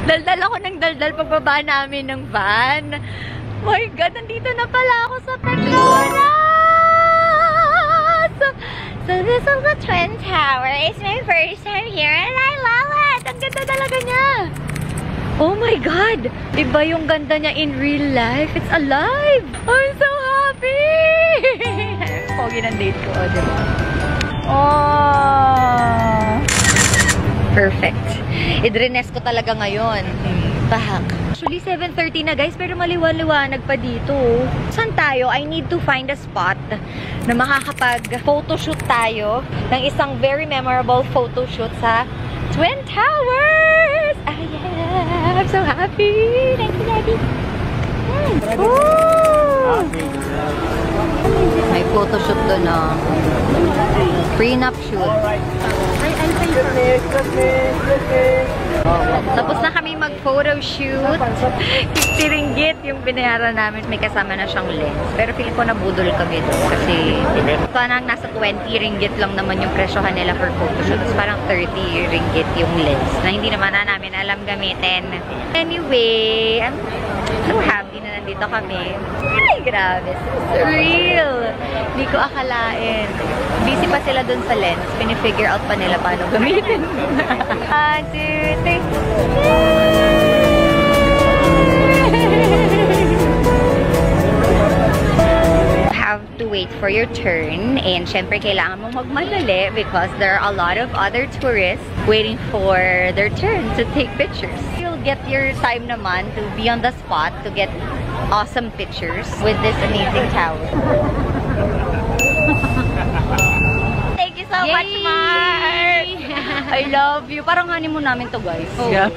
Daldal ako ng daldal pagbaba namin ng van. My God, nandito na pala ako sa Petronas! So this is the Twin Tower. It's my first time here and I love it! Ang ganda talaga niya! Oh my God! Iba yung ganda niya in real life. It's alive! I'm so happy! Pogi ng date ko, diba? Oh! Perfect. Idrines ko talaga ngayon. Bahak. Actually, 7:30 na guys, pero maliwan-liwanag pa dito. Saan tayo? I need to find a spot na makakapag-photoshoot tayo ng isang very memorable photoshoot sa Twin Towers! Ah, yeah! I'm so happy! Thank you, Daddy! Woo! May photoshoot doon, oh. Prenup shoot. Tapos na kami mag-photoshoot. 50 ringgit yung binayaran namin. May kasama na siyang lens. Pero feeling ko nabudol kami doon. Kasi parang nasa 20 ringgit lang naman yung presyohan nila for photoshoot. Tapos parang 30 ringgit yung lens. Na hindi naman na namin alam gamitin. Anyway, I'm so happy na nandito kami. Ay, grabe. So surreal. Hindi ko akalain. Busy pa sila dun sa lens. Pinifigure out pa nila paano gamitin. 1, 2, 3. Have to wait for your turn. And syempre, kailangan mo magmadali because there are a lot of other tourists waiting for their turn to take pictures. You'll get your time naman to be on the spot to get awesome pictures with this amazing tower. Thank you so much, Mark! I love you. Parang honeymoon namin to, guys. Oh. Yeah.